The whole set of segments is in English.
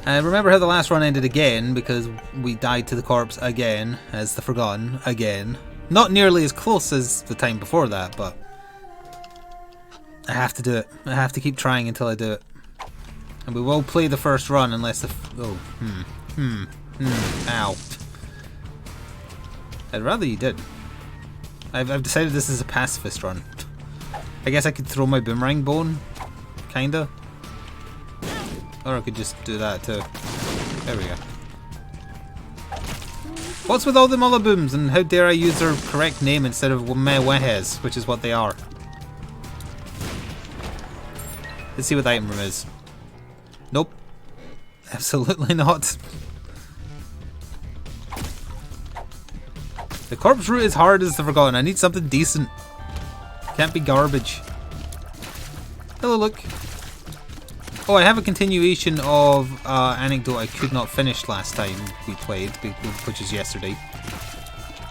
I remember how the last run ended again, because we died to the corpse again, as the Forgotten, again. Not nearly as close as the time before that, but I have to do it. I have to keep trying until I do it. And we will play the first run unless the... ow. I'd rather you did. I've decided this is a pacifist run. I guess I could throw my boomerang bone, kinda. Or I could just do that too. There we go. What's with all the mullabooms, and how dare I use their correct name instead of mewehes, which is what they are. Let's see what the item room is. Nope. Absolutely not. The corpse route is hard as the Forgotten. I need something decent. Can't be garbage. Hello, look. Oh, I have a continuation of anecdote I could not finish last time we played, which is yesterday.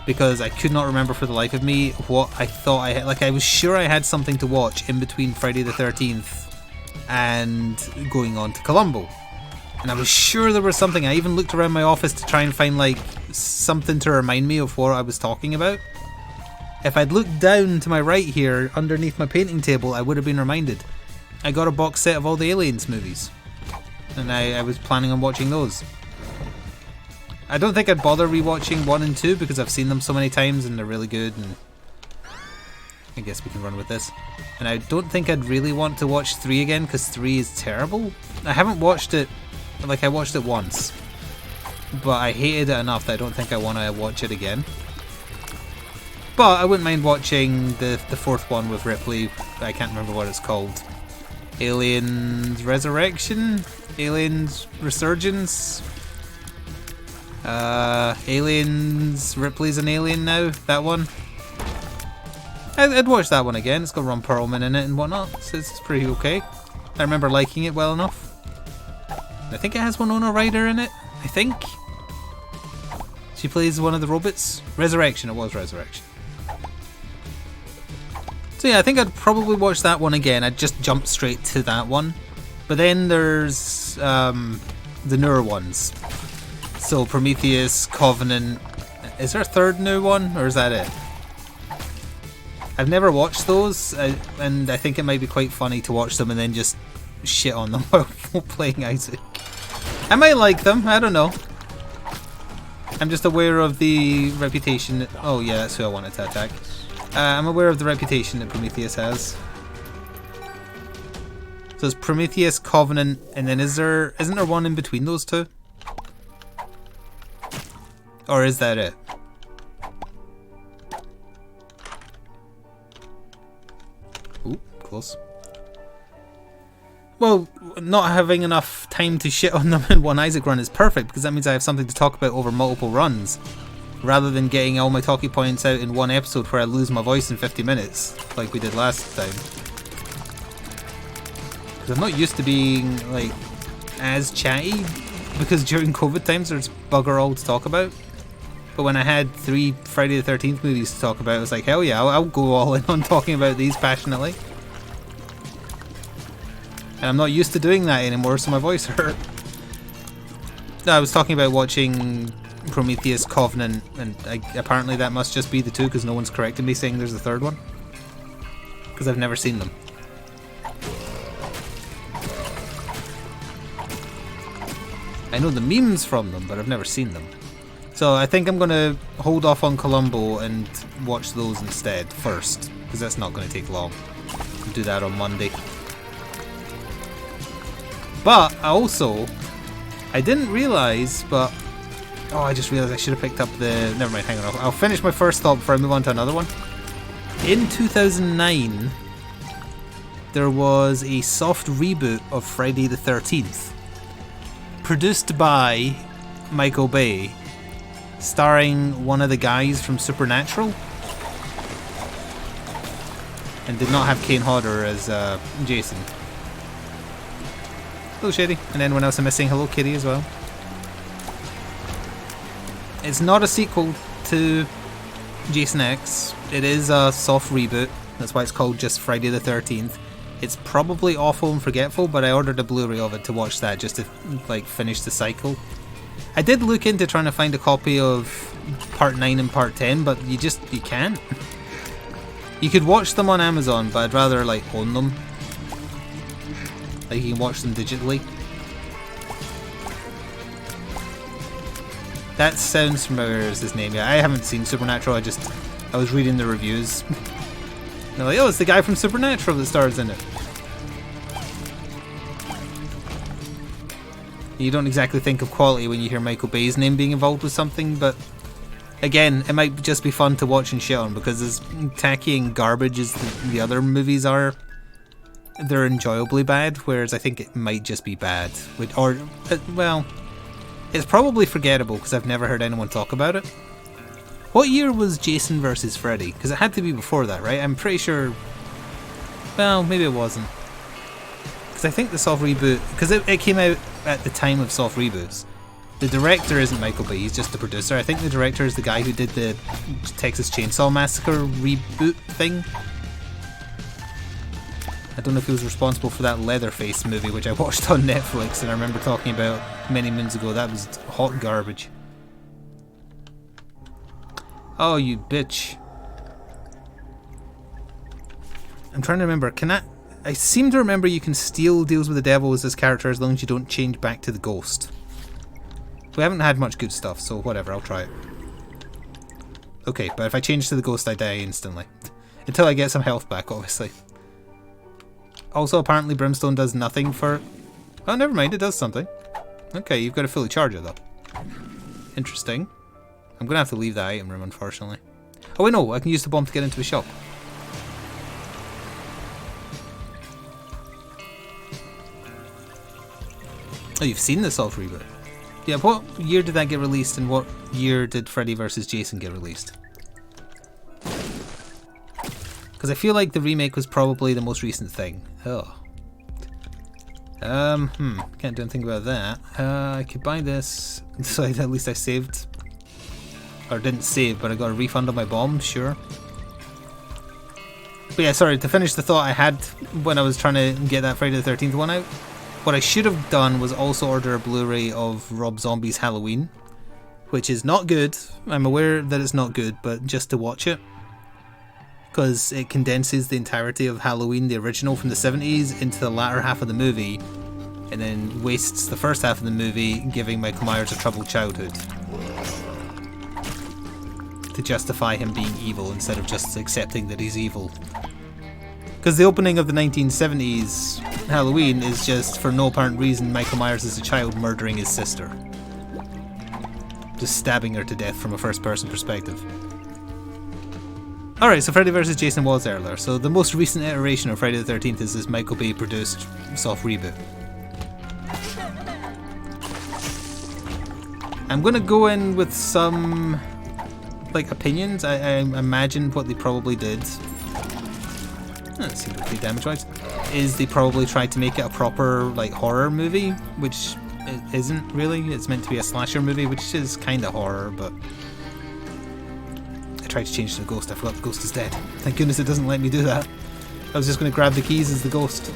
Because I could not remember for the life of me what I thought I had. Like, I was sure I had something to watch in between Friday the 13th and going on to Colombo. And I was sure there was something. I even looked around my office to try and find, like, something to remind me of what I was talking about. If I'd looked down to my right here, underneath my painting table, I would have been reminded. I got a box set of all the Aliens movies. And I was planning on watching those. I don't think I'd bother rewatching 1 and 2 because I've seen them so many times and they're really good, and I guess we can run with this. And I don't think I'd really want to watch 3 again because 3 is terrible. I haven't watched it, like, I watched it once, but I hated it enough that I don't think I want to watch it again. But I wouldn't mind watching the 4th one with Ripley. I can't remember what it's called. Aliens Resurrection? Aliens Resurgence? Aliens Ripley's an alien now? That one? I'd watch that one again. It's got Ron Perlman in it and whatnot, so it's pretty okay. I remember liking it well enough. I think it has Winona Ryder in it. I think. She plays one of the robots. Resurrection, it was Resurrection. So yeah, I think I'd probably watch that one again. I'd just jump straight to that one. But then there's the newer ones. So Prometheus, Covenant. Is there a third new one, or is that it? I've never watched those, and I think it might be quite funny to watch them and then just shit on them while playing Isaac. I might like them, I don't know. I'm just aware of the reputation that... Oh yeah, that's who I wanted to attack. I'm aware of the reputation that Prometheus has. So it's Prometheus, Covenant, and then isn't there one in between those two? Or is that it? Ooh, close. Well, not having enough time to shit on them in one Isaac run is perfect, because that means I have something to talk about over multiple runs, rather than getting all my talking points out in one episode where I lose my voice in 50 minutes, like we did last time. Because I'm not used to being, like, as chatty, because during COVID times there's bugger all to talk about. But when I had 3 Friday the 13th movies to talk about, I was like, hell yeah, I'll go all in on talking about these passionately. And I'm not used to doing that anymore, so my voice hurt. No, I was talking about watching Prometheus, Covenant, and apparently that must just be the 2 because no one's corrected me saying there's a 3rd one. Because I've never seen them. I know the memes from them, but I've never seen them. So I think I'm going to hold off on Colombo and watch those instead first, because that's not going to take long. I'll do that on Monday. But I didn't realise, but... Oh, I just realised I should have picked up the... Never mind, hang on. I'll finish my first thought before I move on to another one. In 2009, there was a soft reboot of Friday the 13th. Produced by Michael Bay, starring one of the guys from Supernatural. And did not have Kane Hodder as Jason. Hello Shady, and anyone else I'm missing, hello Kitty as well. It's not a sequel to Jason X, it is a soft reboot, that's why it's called just Friday the 13th. It's probably awful and forgetful, but I ordered a Blu-ray of it to watch that just to like finish the cycle. I did look into trying to find a copy of Part 9 and Part 10, but you can't. You could watch them on Amazon, but I'd rather like own them. Like you can watch them digitally. That sounds familiar as his name. Yeah, I haven't seen Supernatural, I was reading the reviews. They're like, oh, it's the guy from Supernatural that stars in it. You don't exactly think of quality when you hear Michael Bay's name being involved with something, but again, it might just be fun to watch and shit on, because as tacky and garbage as the other movies are, they're enjoyably bad, whereas I think it might just be bad. Well, it's probably forgettable, because I've never heard anyone talk about it. What year was Jason vs. Freddy? Because it had to be before that, right? I'm pretty sure... Well, maybe it wasn't. Because I think the soft reboot... Because it came out at the time of soft reboots. The director isn't Michael Bay, he's just the producer. I think the director is the guy who did the Texas Chainsaw Massacre reboot thing. I don't know if he was responsible for that Leatherface movie, which I watched on Netflix, and I remember talking about many moons ago. That was hot garbage. Oh, you bitch. I'm trying to remember. I seem to remember you can steal Deals with the Devil as this character as long as you don't change back to the ghost. We haven't had much good stuff, so whatever, I'll try it. Okay, but if I change to the ghost, I die instantly. Until I get some health back, obviously. Also, apparently Brimstone does nothing for... Oh, never mind, it does something. Okay, you've got to fully charge it, though. Interesting. I'm going to have to leave the item room, unfortunately. Oh, wait, no, I can use the bomb to get into a shop. Oh, you've seen the Soft reboot? Yeah, what year did that get released, and what year did Freddy vs. Jason get released? Because I feel like the remake was probably the most recent thing. Oh. Can't do anything about that. I could buy this, so at least I saved. Or didn't save, but I got a refund on my bomb, sure. But yeah, sorry, to finish the thought I had when I was trying to get that Friday the 13th one out. What I should have done was also order a Blu-ray of Rob Zombie's Halloween, which is not good. I'm aware that it's not good, but just to watch it. Because it condenses the entirety of Halloween, the original from the 70s, into the latter half of the movie, and then wastes the first half of the movie giving Michael Myers a troubled childhood. To justify him being evil instead of just accepting that he's evil. Because the opening of the 1970s Halloween is just, for no apparent reason, Michael Myers as a child murdering his sister. Just stabbing her to death from a first-person perspective. Alright, so Freddy vs. Jason was earlier. So the most recent iteration of Friday the 13th is this Michael Bay produced soft reboot. I'm gonna go in with some like opinions. I imagine what they probably did. That seems okay damage-wise. Is they probably tried to make it a proper like horror movie, which it isn't really. It's meant to be a slasher movie, which is kind of horror, but I tried to change to the ghost. I forgot the ghost is dead. Thank goodness it doesn't let me do that. I was just going to grab the keys as the ghost.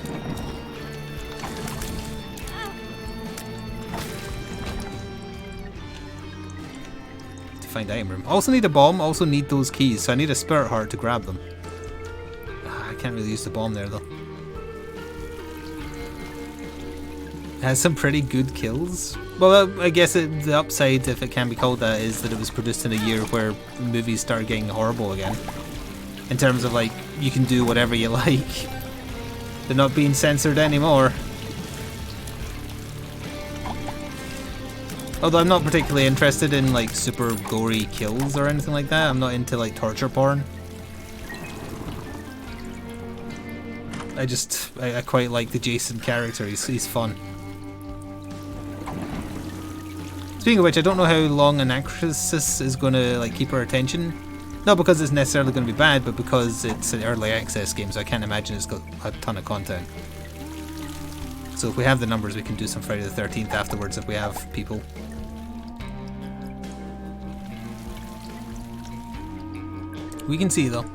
To find item room. Also need a bomb. Also need those keys. So I need a spirit heart to grab them. I can't really use the bomb there though. It has some pretty good kills. Well, I guess the upside, if it can be called that, is that it was produced in a year where movies started getting horrible again. In terms of like, you can do whatever you like. They're not being censored anymore. Although I'm not particularly interested in like super gory kills or anything like that. I'm not into like torture porn. I quite like the Jason character. He's fun. Speaking of which, I don't know how long an actress is going to like keep her attention. Not because it's necessarily going to be bad, but because it's an early access game, so I can't imagine it's got a ton of content. So if we have the numbers, we can do some Friday the 13th afterwards if we have people. We can see though.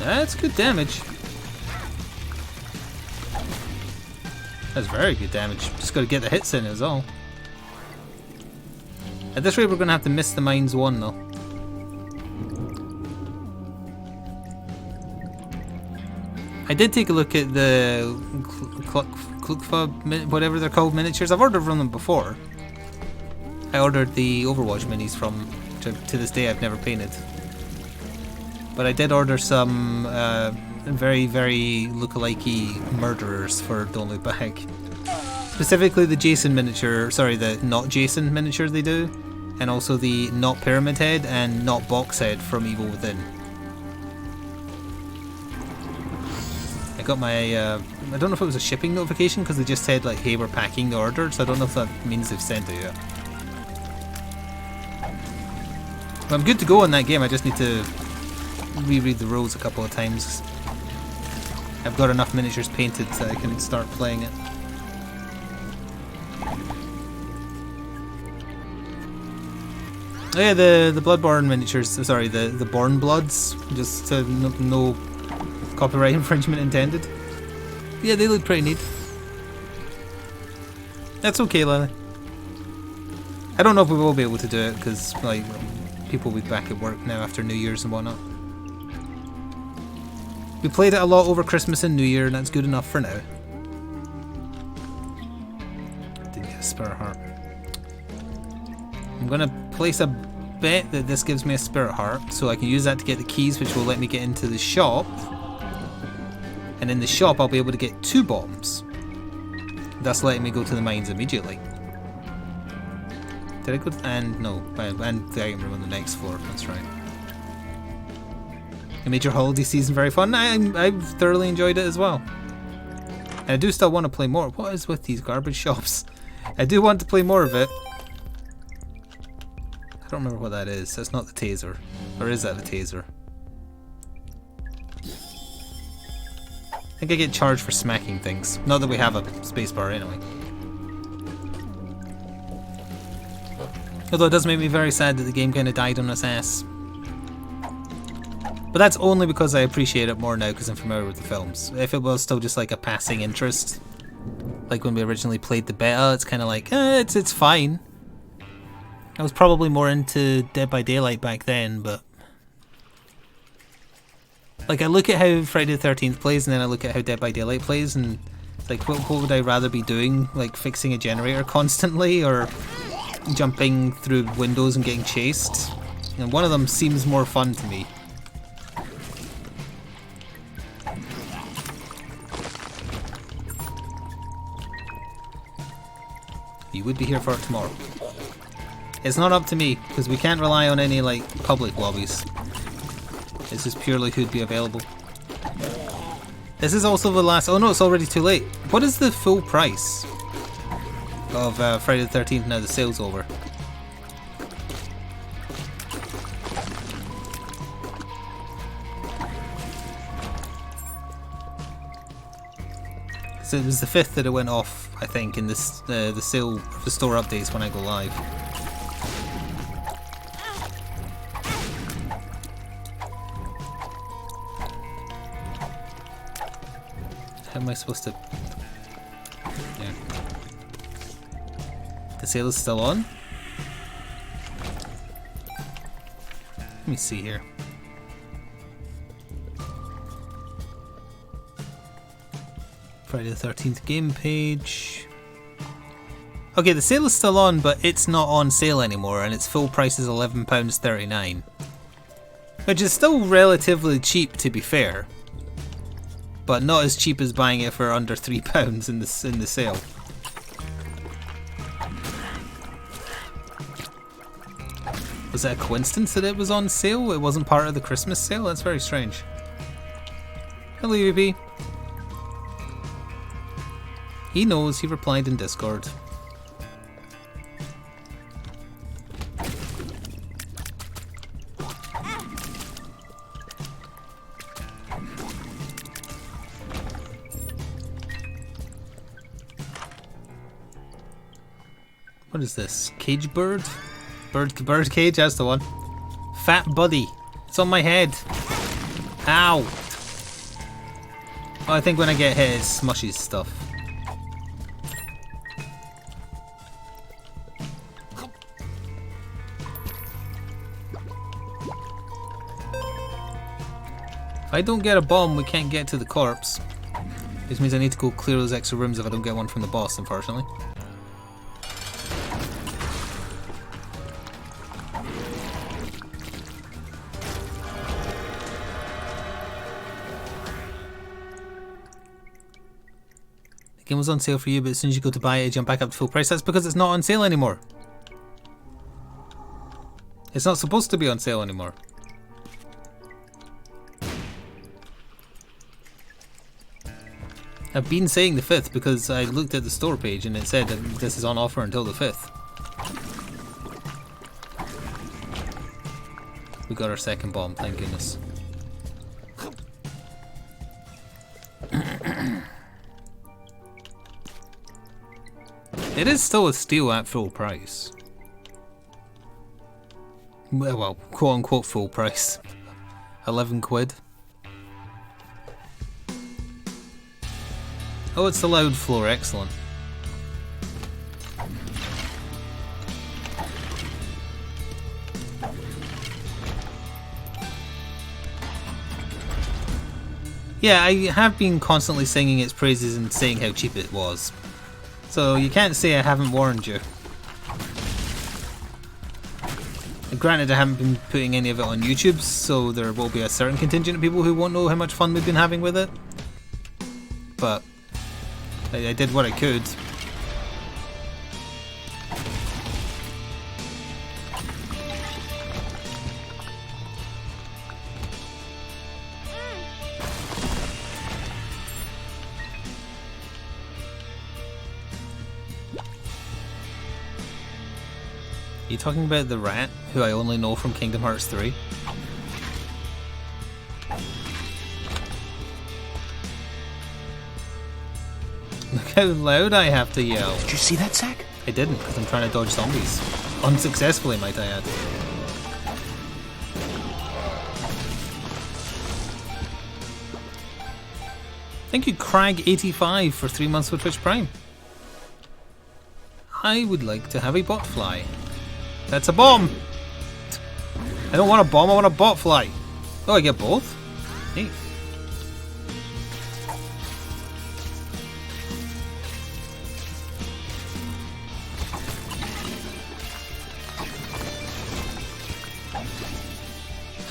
That's good damage. That's very good damage. Just gotta get the hits in is all. At this rate we're gonna have to miss the mines one though. I did take a look at the whatever they're called miniatures. I've ordered from them before. I ordered the Overwatch minis from, to this day I've never painted. But I did order some very, very look-alikey murderers for Don't Look Back. Specifically the Jason miniature, sorry, the not Jason miniature they do. And also the not Pyramid Head and not Box Head from Evil Within. I got my, I don't know if it was a shipping notification because they just said like, hey, we're packing the order, so I don't know if that means they've sent it yet. But I'm good to go on that game, I just need to reread the rules a couple of times. I've got enough miniatures painted so I can start playing it. Oh yeah, the Bloodborne miniatures, sorry, the Born Bloods, just no copyright infringement intended. Yeah, they look pretty neat. That's okay, Lily. I don't know if we will be able to do it because like people will be back at work now after New Year's and whatnot. We played it a lot over Christmas and New Year, and that's good enough for now. Didn't get a Spirit Heart. I'm gonna place a bet that this gives me a Spirit Heart, so I can use that to get the keys, which will let me get into the shop. And in the shop, I'll be able to get 2 bombs. Thus letting me go to the mines immediately. Did I go? And no, and the item room on the next floor. That's right. It made your holiday season very fun. I've thoroughly enjoyed it as well. And I do still want to play more. What is with these garbage shops? I do want to play more of it. I don't remember what that is. That's not the taser. Or is that the taser? I think I get charged for smacking things. Not that we have a spacebar anyway. Although it does make me very sad that the game kind of died on its ass. But that's only because I appreciate it more now because I'm familiar with the films. If it was still just like a passing interest, like when we originally played the beta, it's kind of like, it's fine. I was probably more into Dead by Daylight back then, but like I look at how Friday the 13th plays and then I look at how Dead by Daylight plays and it's like what would I rather be doing? Like fixing a generator constantly or jumping through windows and getting chased? And one of them seems more fun to me. You would be here for it tomorrow. It's not up to me, because we can't rely on any like public lobbies. This is purely who'd be available. This is also the last... Oh no, it's already too late. What is the full price of Friday the 13th now the sale's over? So it was the 5th that it went off, I think, in this the sale, the store updates when I go live. How am I supposed to... Yeah. The sale is still on? Let me see here. Friday the 13th game page. Okay, the sale is still on, but it's not on sale anymore, and its full price is £11.39. Which is still relatively cheap, to be fair. But not as cheap as buying it for under £3 in the sale. Was that a coincidence that it was on sale? It wasn't part of the Christmas sale? That's very strange. Hello, UB. He knows, he replied in Discord. What is this? Cage bird? Bird cage, that's the one. Fat buddy. It's on my head. Ow. Oh, I think when I get hit it smushes stuff. If I don't get a bomb, we can't get to the corpse. This means I need to go clear those extra rooms if I don't get one from the boss, unfortunately. The game was on sale for you, but as soon as you go to buy it, it jump back up to full price. That's because it's not on sale anymore. It's not supposed to be on sale anymore. I've been saying the 5th because I looked at the store page and it said that this is on offer until the 5th. We got our second bomb, thank goodness. It is still a steal at full price. Well, quote unquote full price. 11 quid. Oh, it's the loud floor, excellent. Yeah, I have been constantly singing its praises and saying how cheap it was. So you can't say I haven't warned you. And granted, I haven't been putting any of it on YouTube, so there will be a certain contingent of people who won't know how much fun we've been having with it. But I did what I could. Are you talking about the rat, who I only know from Kingdom Hearts 3? Look how loud I have to yell. Did you see that, Zack? I didn't, because I'm trying to dodge zombies. Unsuccessfully, might I add. Thank you, Crag85, for 3 months with Twitch Prime. I would like to have a bot fly. That's a bomb! I don't want a bomb, I want a bot fly. Oh, I get both? Neat.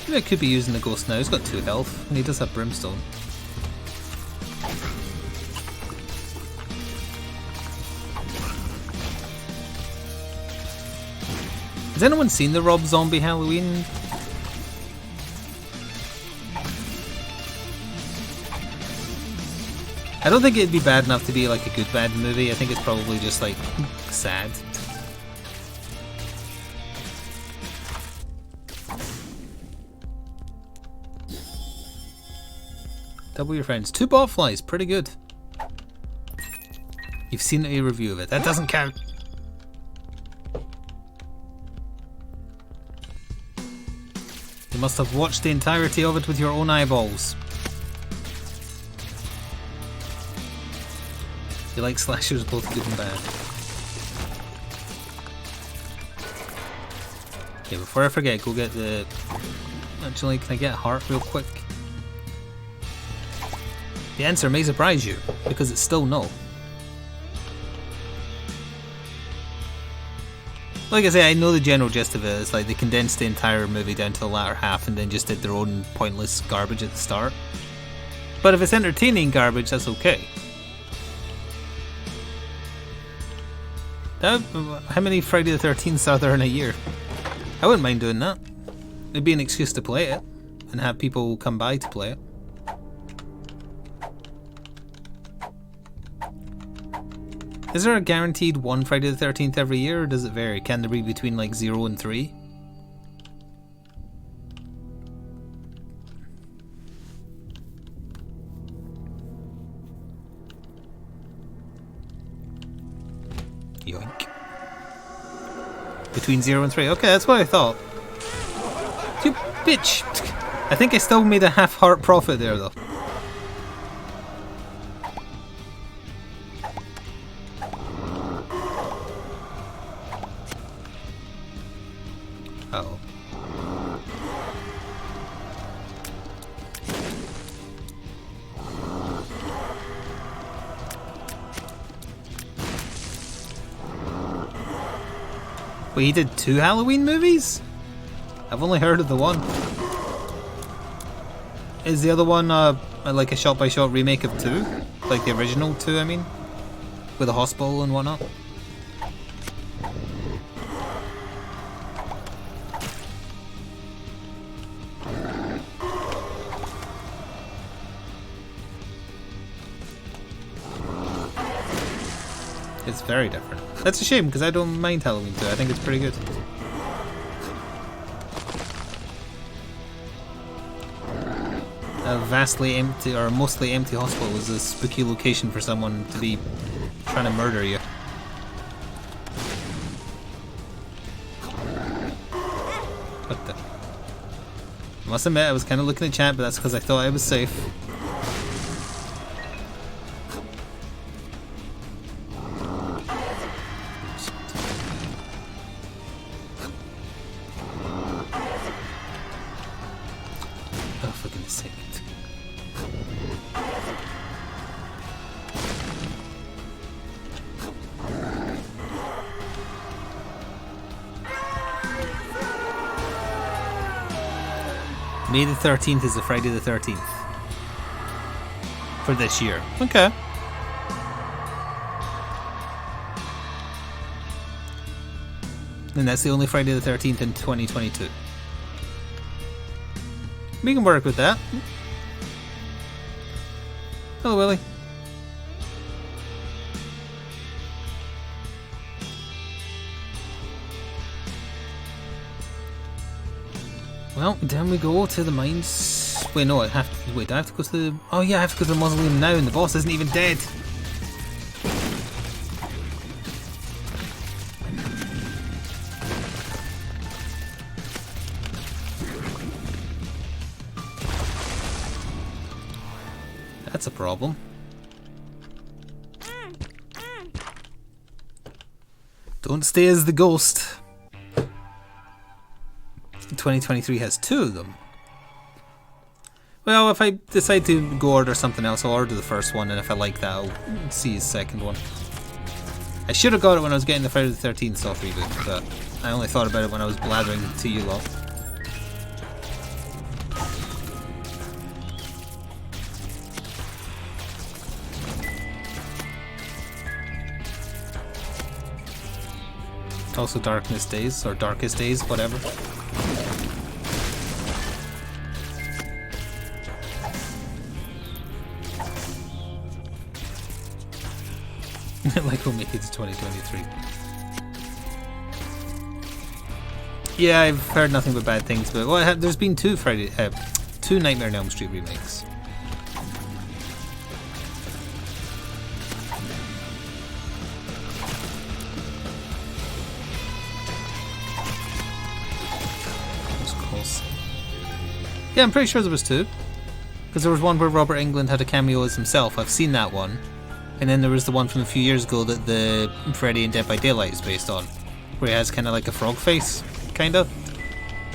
Maybe I could be using the ghost now. He's got 2 health, and he does have brimstone. Has anyone seen the Rob Zombie Halloween? I don't think it'd be bad enough to be like a good bad movie. I think it's probably just like sad. Double your friends. 2 bot flies, pretty good. You've seen a review of it. That doesn't count. You must have watched the entirety of it with your own eyeballs. You like slashers, both good and bad. Okay, before I forget, go get the... Actually, can I get a heart real quick? The answer may surprise you, because it's still no. Like I say, I know the general gist of it. It's like they condensed the entire movie down to the latter half and then just did their own pointless garbage at the start. But if it's entertaining garbage, that's okay. How many Friday the 13th are there in a year? I wouldn't mind doing that. It'd be an excuse to play it and have people come by to play it. Is there a guaranteed one Friday the 13th every year, or does it vary? Can there be between like 0 and 3? Yoink. Between 0 and 3. Okay, that's what I thought. You bitch! I think I still made a half-heart profit there though. Wait, he did 2 Halloween movies? I've only heard of the one. Is the other one like a shot-by-shot remake of 2? Like the original 2, I mean? With a hospital and whatnot? It's very different. That's a shame, because I don't mind Halloween 2. I think it's pretty good. A vastly empty, or mostly empty hospital is a spooky location for someone to be trying to murder you. What the? I must admit, I was kind of looking at chat, but that's because I thought I was safe. May the 13th is a Friday the 13th. For this year. Okay. And that's the only Friday the 13th in 2022. We can work with that. Hello, Willie. Well, down we go to the mines. Wait, no, do I have to go to the... Oh yeah, I have to go to the mausoleum now and the boss isn't even dead. That's a problem. Don't stay as the ghost. 2023 has 2 of them. Well, if I decide to go order something else, I'll order the first one, and if I like that, I'll see his second one. I should have got it when I was getting the Friday the 13th soft reboot, but I only thought about it when I was blathering to you lot. Also Darkness Days, or Darkest Days, whatever. Like we'll make it to 2023. Yeah, I've heard nothing but bad things, but well, there's been 2 Nightmare on Elm Street remakes. Yeah, I'm pretty sure there was 2. Because there was one where Robert Englund had a cameo as himself. I've seen that one. And then there was the one from a few years ago that the Freddy in Dead by Daylight is based on. Where he has kind of like a frog face. Kind of.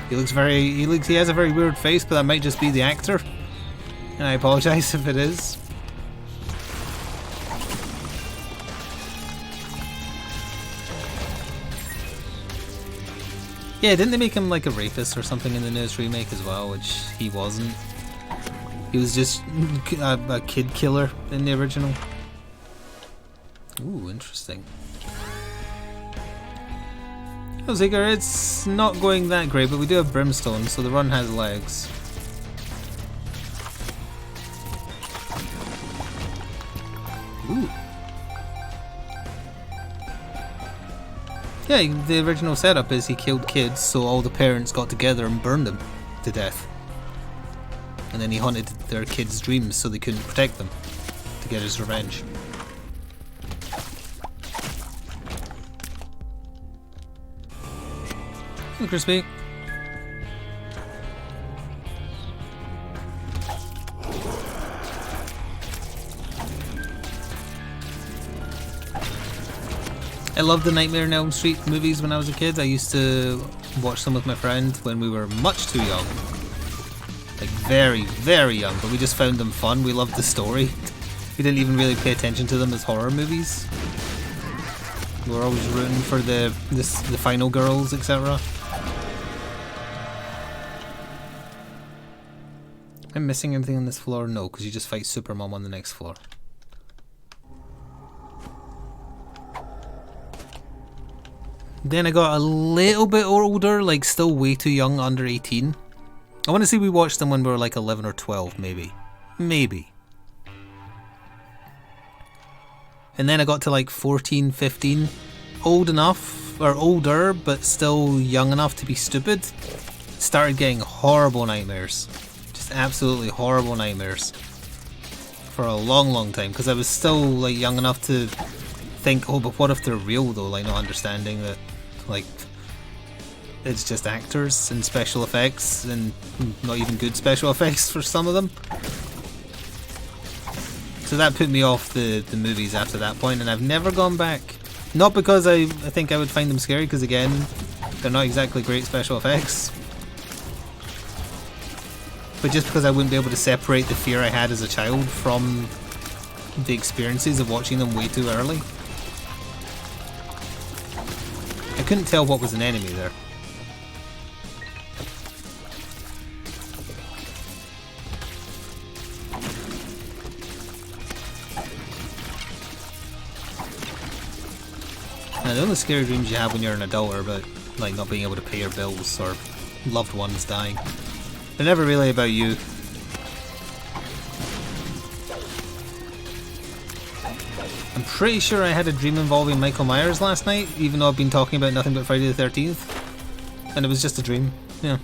He has a very weird face, but that might just be the actor. And I apologise if it is. Yeah, didn't they make him like a rapist or something in the newest remake as well, which he wasn't. He was just a kid killer in the original. Ooh, interesting. Oh, Zigger, it's not going that great, but we do have Brimstone, so the run has legs. Ooh. Yeah, the original setup is he killed kids, so all the parents got together and burned them to death. And then he haunted their kids' dreams so they couldn't protect them to get his revenge. Hello, Crispy. I loved the Nightmare on Elm Street movies when I was a kid. I used to watch them with my friend when we were much too young. Like very, very young, but we just found them fun. We loved the story. We didn't even really pay attention to them as horror movies. We're always rooting for the final girls, etc. Am I missing anything on this floor? No, because you just fight Super Mom on the next floor. Then I got a little bit older, like still way too young, under 18. I want to say we watched them when we were like 11 or 12, maybe. Maybe. And then I got to like 14, 15. Old enough, or older, but still young enough to be stupid. Started getting horrible nightmares. Just absolutely horrible nightmares. For a long, long time. Because I was still like young enough to think, oh, but what if they're real though? Like not understanding that, like, it's just actors and special effects, and not even good special effects for some of them. So that put me off the movies after that point, and I've never gone back. Not because I think I would find them scary, because again, they're not exactly great special effects. But just because I wouldn't be able to separate the fear I had as a child from the experiences of watching them way too early. I couldn't tell what was an enemy there. Now, the only scary dreams you have when you're an adult are about, like, not being able to pay your bills or loved ones dying. They're never really about you. I'm pretty sure I had a dream involving Michael Myers last night, even though I've been talking about nothing but Friday the 13th. And it was just a dream. Yeah,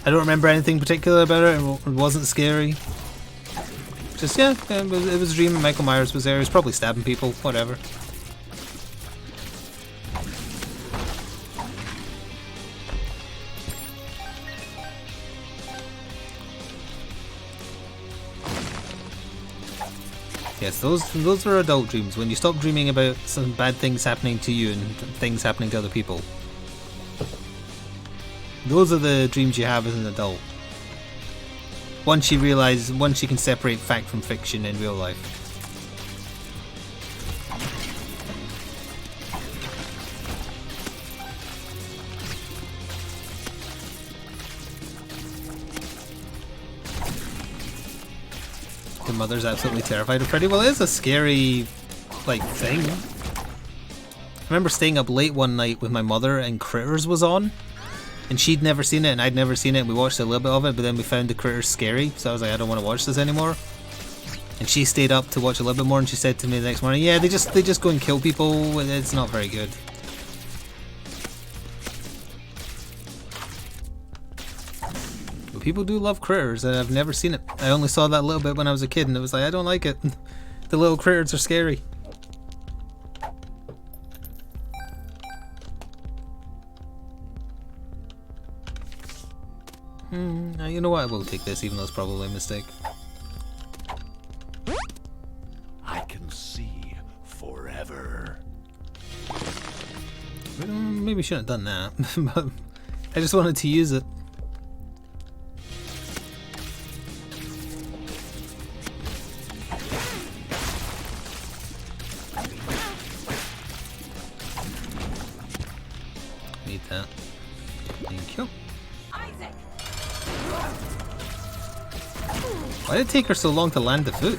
I don't remember anything particular about it. It wasn't scary. Just, yeah, it was a dream and Michael Myers was there. He was probably stabbing people, whatever. Yes, those are adult dreams, when you stop dreaming about some bad things happening to you and things happening to other people. Those are the dreams you have as an adult. Once you can separate fact from fiction in real life. Your mother's absolutely terrified of Freddy. Well, it is a scary, like, thing. I remember staying up late one night with my mother and Critters was on. And she'd never seen it and I'd never seen it, and we watched a little bit of it, but then we found the Critters scary, so I was like, I don't want to watch this anymore. And she stayed up to watch a little bit more, and she said to me the next morning, yeah, they just go and kill people, it's not very good. But people do love Critters, and I've never seen it. I only saw that little bit when I was a kid, and it was like, I don't like it. The little critters are scary. You know what, I will take this, even though it's probably a mistake. I can see forever. Maybe we shouldn't have done that, but I just wanted to use it. Need that. Thank you. Why did it take her so long to land the foot?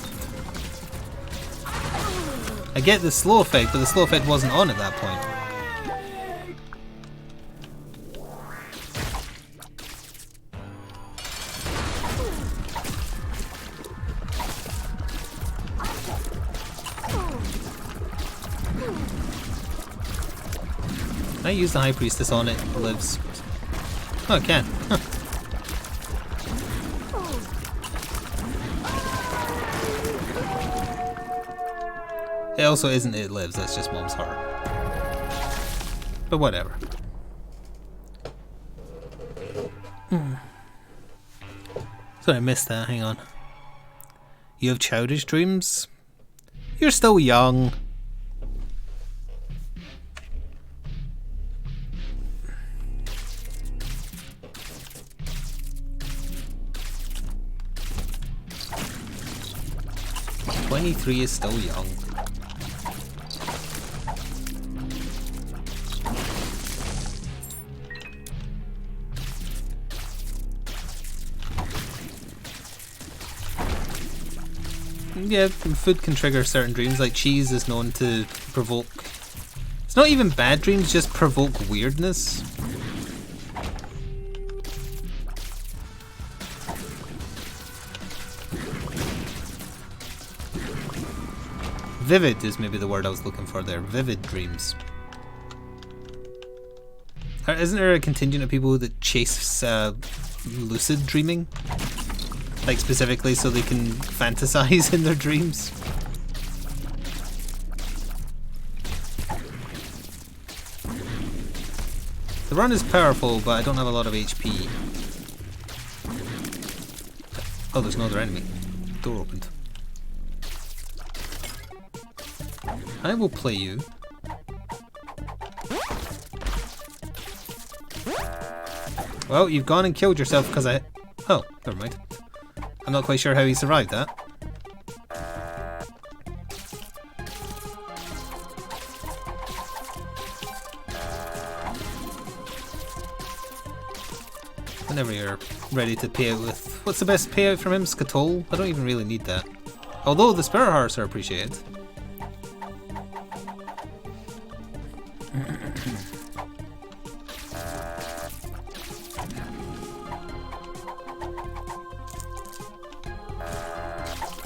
I get the slow effect, but the slow effect wasn't on at that point. Can I use the High Priestess on it? It lives. Oh, I can. Huh. It also isn't It Lives, that's just Mom's heart. But whatever. Sorry, I missed that, hang on. You have childish dreams? You're still young. "23 is still young." Yeah, food can trigger certain dreams, like cheese is known to provoke... It's not even bad dreams, just provoke weirdness. Vivid is maybe the word I was looking for there. Vivid dreams. Isn't there a contingent of people that chase lucid dreaming? Like specifically so they can fantasize in their dreams? The run is powerful, but I don't have a lot of HP. Oh, there's no other enemy. Door opened. I will play you. Well, you've gone and killed yourself because I... Oh, never mind. I'm not quite sure how he survived that. Whenever you're ready to pay out with... What's the best payout from him? Skatole? I don't even really need that. Although the Sparrow Hearts are appreciated.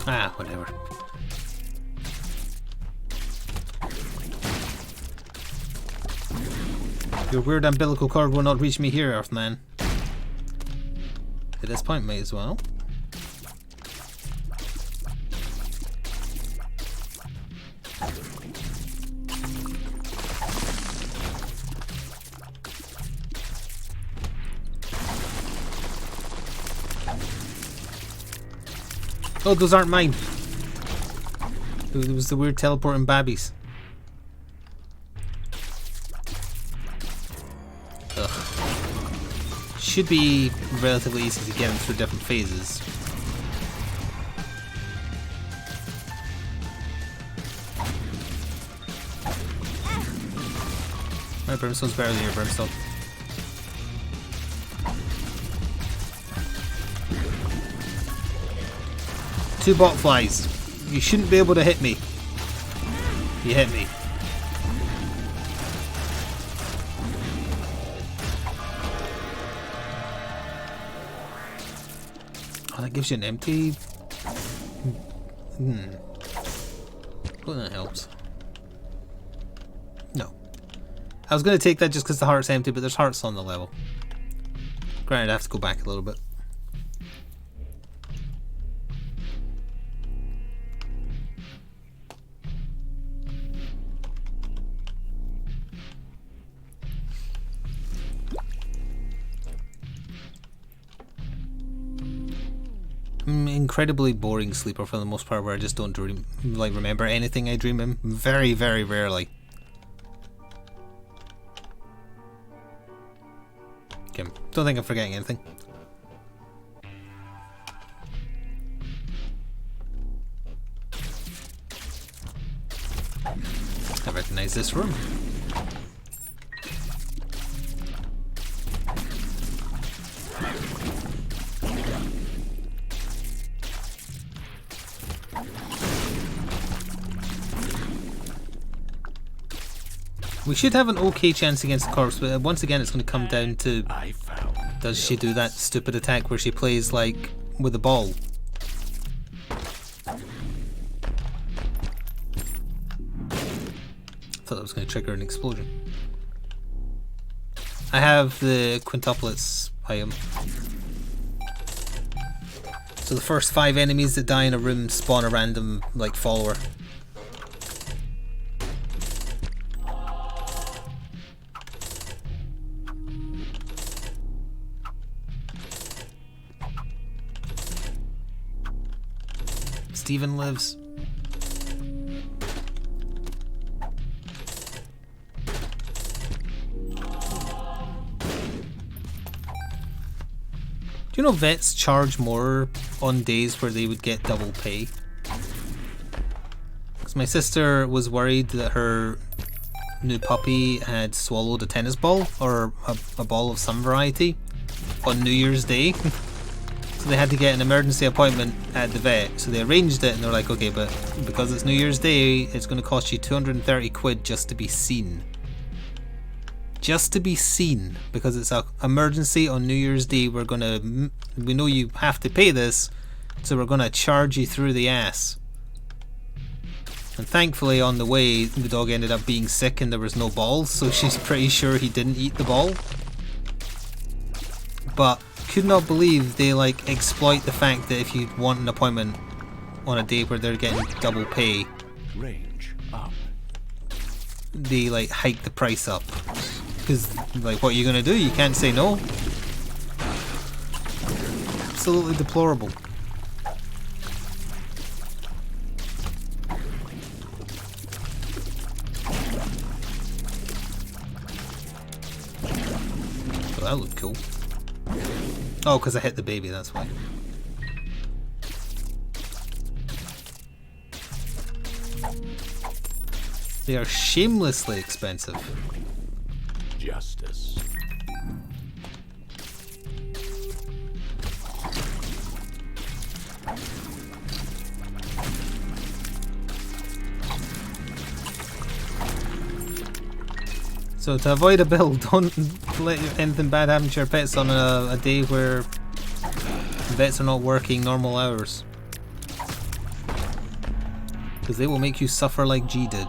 Ah, whatever. Your weird umbilical cord will not reach me here, Earthman. At this point, may as well. Oh, those aren't mine. It was the weird teleporting babbies. Ugh. Should be relatively easy to get them through different phases. My brimstone's better than your brimstone. Two botflies. You shouldn't be able to hit me. You hit me. Oh, that gives you an empty... Well, that helps. No. I was going to take that just because the heart's empty, but there's hearts on the level. Granted, I have to go back a little bit. Incredibly boring sleeper for the most part, where I just don't dream, like remember anything I dream in. Very, very rarely. Okay, don't think I'm forgetting anything. I recognize this room. We should have an okay chance against the corpse, but once again it's going to come down to... Does she do that stupid attack where she plays, like, with a ball? I thought that was going to trigger an explosion. I have the quintuplets item. So the first 5 enemies that die in a room spawn a random, like, follower. Steven lives. Do you know vets charge more on days where they would get double pay? Because my sister was worried that her new puppy had swallowed a tennis ball or a ball of some variety on New Year's Day. So So they had to get an emergency appointment at the vet. So they arranged it and they're like, okay, but because it's New Year's Day, it's going to cost you 230 quid just to be seen. Just to be seen. Because it's an emergency on New Year's Day. We know you have to pay this. So we're going to charge you through the ass. And thankfully on the way, the dog ended up being sick and there was no balls. So she's pretty sure he didn't eat the ball. But could not believe they like exploit the fact that if you want an appointment on a day where they're getting double pay, Range up. they like hike the price up. Because like, what are you gonna do? You can't say no. Absolutely deplorable. Oh, that looked cool. Oh, because I hit the baby, that's why. They are shamelessly expensive. Justice. So to avoid a bill, don't let anything bad happen to your pets on a day where vets are not working normal hours. Because they will make you suffer like G did.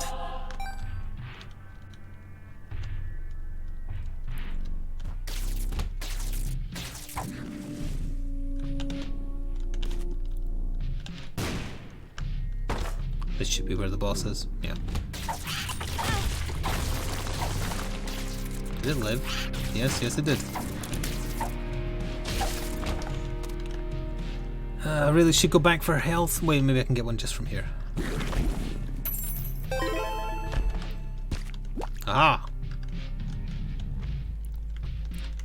This should be where the boss is. Yeah. Did it live? Yes, yes it did. I really should go back for health. Wait, maybe I can get one just from here. Ah!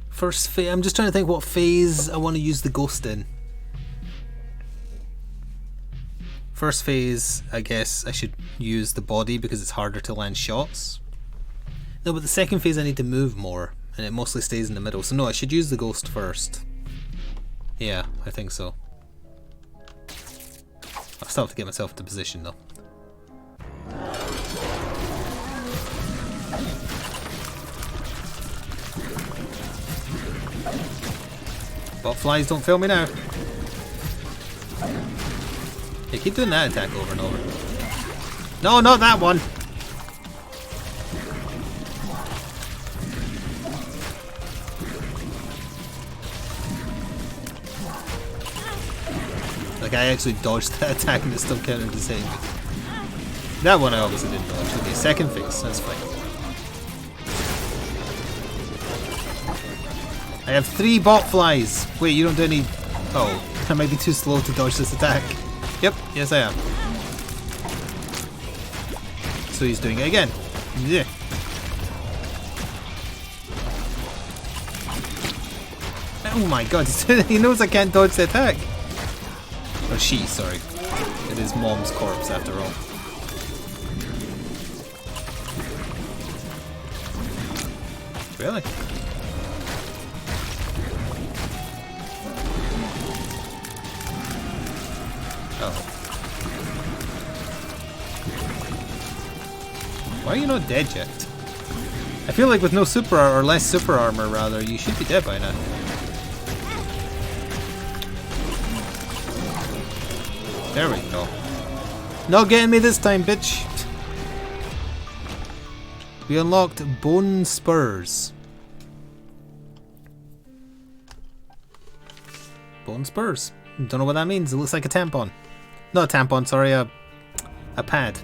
First phase. I'm just trying to think what phase I want to use the ghost in. First phase, I guess I should use the body because it's harder to land shots. No, but the second phase I need to move more, and it mostly stays in the middle. So no, I should use the ghost first. Yeah, I think so. I still have to get myself into position though. Botflies, don't fail me now. Yeah, keep doing that attack over and over. No, not that one! Like, I actually dodged that attack and it still counted the same. That one I obviously didn't dodge. Okay, second phase, that's fine. I have 3 botflies! Wait, you don't do any... Oh, I might be too slow to dodge this attack. Yep, yes I am. So he's doing it again. Yeah. Oh my god, he knows I can't dodge the attack. Or she, sorry. It is mom's corpse after all. Really? Oh. Why are you not dead yet? I feel like with no super or less super armor rather, you should be dead by now. There we go. Not getting me this time, bitch. We unlocked bone spurs. Bone spurs. Don't know what that means. It looks like a tampon. Not a tampon, sorry, a pad.